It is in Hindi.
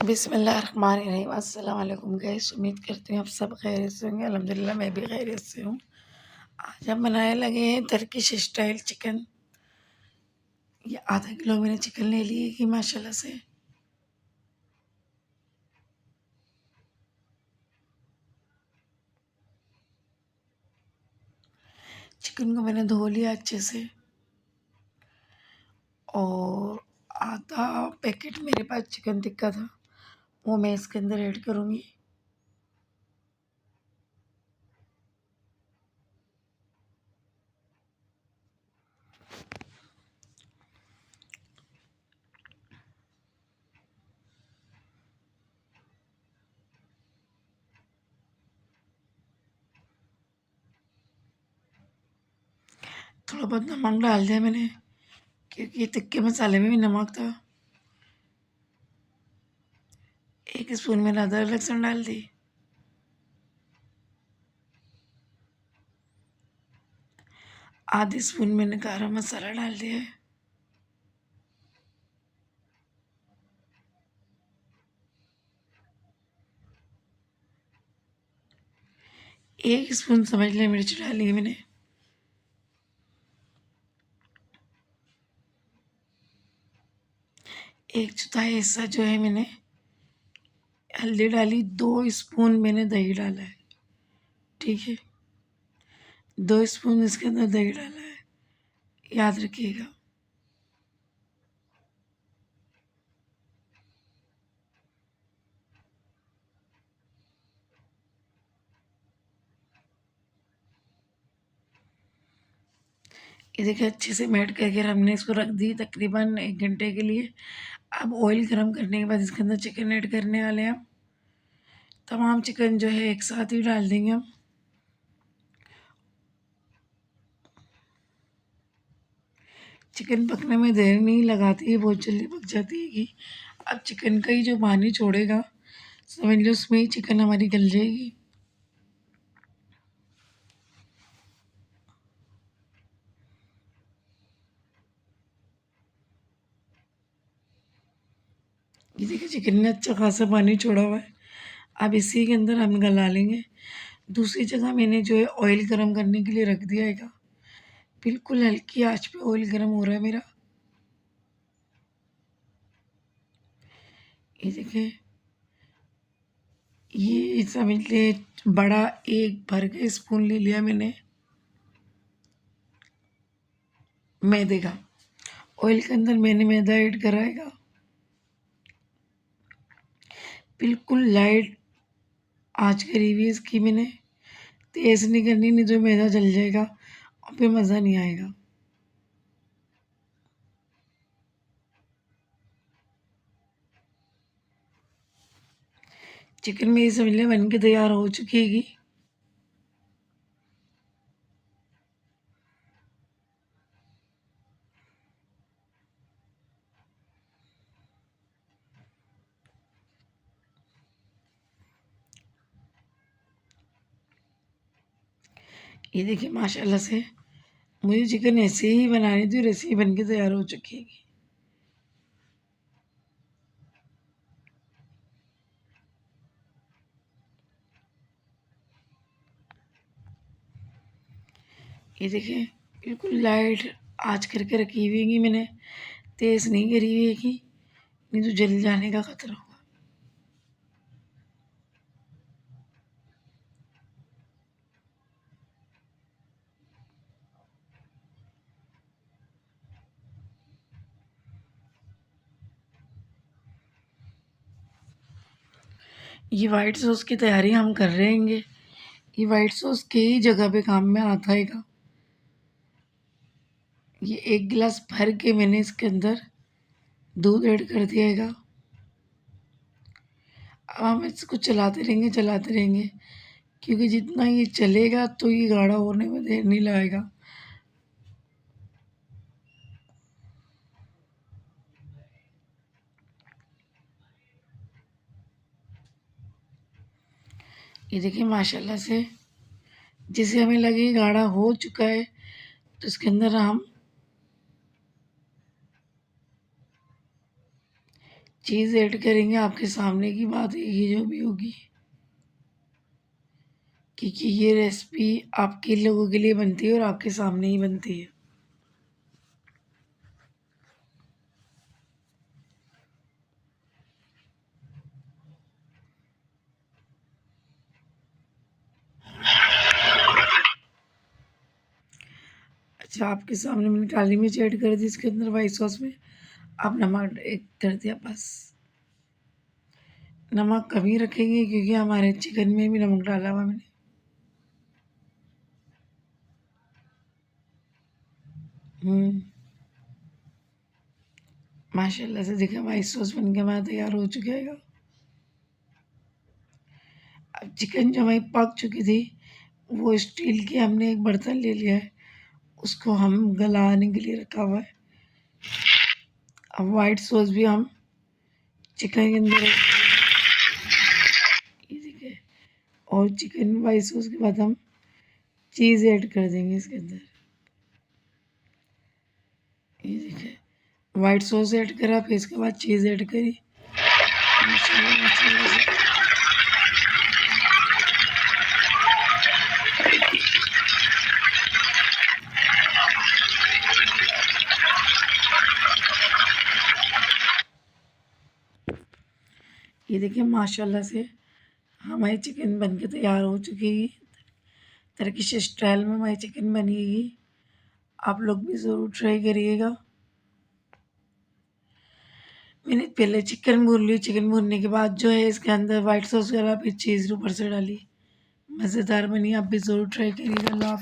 बिस्मिल्लाहिर्रहमानिर्रहीम। अस्सलाम वालेकुम गाइस, उम्मीद करती हूँ आप सब खैरियत से होंगे। अल्हम्दुलिल्लाह मैं भी खैरियत से हूँ। आज हम बनाने लगे हैं टर्किश स्टाइल चिकन। ये आधा किलो मैंने चिकन ले ली है कि माशाल्लाह से। चिकन को मैंने धो लिया अच्छे से और आधा पैकेट मेरे पास चिकन टिक्का था, वो मैं इसके अंदर ऐड करूँगी। थोड़ा बहुत नमक डाल दिया मैंने क्योंकि टिक्के मसाले में भी नमक था। 1 स्पून मैंने अदरक लहसुन डाल दी। आधे स्पून मैंने गरम मसाला डाल दिया है। 1 स्पून समझ लें मिर्च डाली है मैंने। 1/4 हिस्सा जो है मैंने हल्दी डाली। 2 स्पून मैंने दही डाला है, ठीक है। 2 स्पून इसके अंदर दही डाला है, याद रखिएगा। ये देखिए अच्छे से मेल्ट करके हमने इसको रख दी तकरीबन 1 घंटे के लिए। अब ऑयल गरम करने के बाद इसके अंदर चिकन ऐड करने वाले हैं हम। तमाम चिकन जो है एक साथ ही डाल देंगे हम। चिकन पकने में देर नहीं लगाती है, बहुत जल्दी पक जाती है कि अब चिकन का ही जो पानी छोड़ेगा समझ लो उसमें ही चिकन हमारी गल जाएगी। ये देखिए चिकन ने अच्छा खासा पानी छोड़ा हुआ है। अब इसी के अंदर हम गला लेंगे। दूसरी जगह मैंने जो है ऑयल गरम करने के लिए रख दिया है। बिल्कुल हल्की आंच पे ऑयल गरम हो रहा है मेरा। ये देखिए, ये समझ ले बड़ा एक भर के स्पून ले लिया मैंने मैदे का। ऑयल के अंदर मैंने मैदा ऐड कराएगा। बिल्कुल लाइट आंच करी हुई है इसकी मैंने। तेज़ नहीं करनी, नहीं तो मैदा जल जाएगा और फिर मज़ा नहीं आएगा। चिकन मेरी समझ लें बन के तैयार हो चुकी है। ये देखिए माशाल्लाह से मुझे चिकन ऐसे ही बनानी थी और ऐसे ही बन के तैयार हो चुकी है। ये देखिए बिल्कुल लाइट आँच करके रखी हुई है मैंने, तेज़ नहीं करी हुई है कि नहीं तो जल जाने का खतरा होगा। ये वाइट सॉस की तैयारी हम कर रहेंगे। ये वाइट सॉस के ही जगह पे काम में आता है। ये 1 गिलास भर के मैंने इसके अंदर दूध ऐड कर दिया है। अब हम इसको चलाते रहेंगे क्योंकि जितना ये चलेगा तो ये गाढ़ा होने में देर नहीं लगाएगा। ये देखिए माशाल्लाह से जिसे हमें लगे गाढ़ा हो चुका है तो इसके अंदर हम चीज़ ऐड करेंगे, आपके सामने की बात है ये जो भी होगी, क्योंकि ये रेसिपी आपके लोगों के लिए बनती है और आपके सामने ही बनती है। अच्छा, आपके सामने मैंने काली मिर्च ऐड कर दी इसके अंदर वाइट सॉस में। आप नमक एक कर दिया बस। नमक कम ही रखेंगे क्योंकि हमारे चिकन में भी नमक डाला हुआ मैंने। माशाल्लाह से देखिए वाइट सॉस बन के हमारा तैयार हो चुका है। अब चिकन जो हमारी पक चुकी थी, वो स्टील के हमने एक बर्तन ले लिया है, उसको हम गलाने के लिए रखा हुआ है। अब वाइट सॉस भी हम चिकन के अंदर, ये देखिए, और चिकन वाइट सॉस के बाद हम चीज़ ऐड कर देंगे इसके अंदर। ये देखिए, वाइट सॉस ऐड करा, फिर इसके बाद चीज़ ऐड करी। माशाल्लाह माशाल्लाह से ये देखिए माशाल्लाह से हमारी चिकन बन के तैयार हो चुकी है। टर्किश स्टाइल में हमारी चिकन बनेगी। आप लोग भी ज़रूर ट्राई करिएगा। मैंने पहले चिकन भून ली, चिकन भूनने के बाद जो है इसके अंदर वाइट सॉस डाला, फिर चीज़ ऊपर से डाली। मज़ेदार बनी, आप भी ज़रूर ट्राई करिएगा। अल्लाह हाफ़िज़।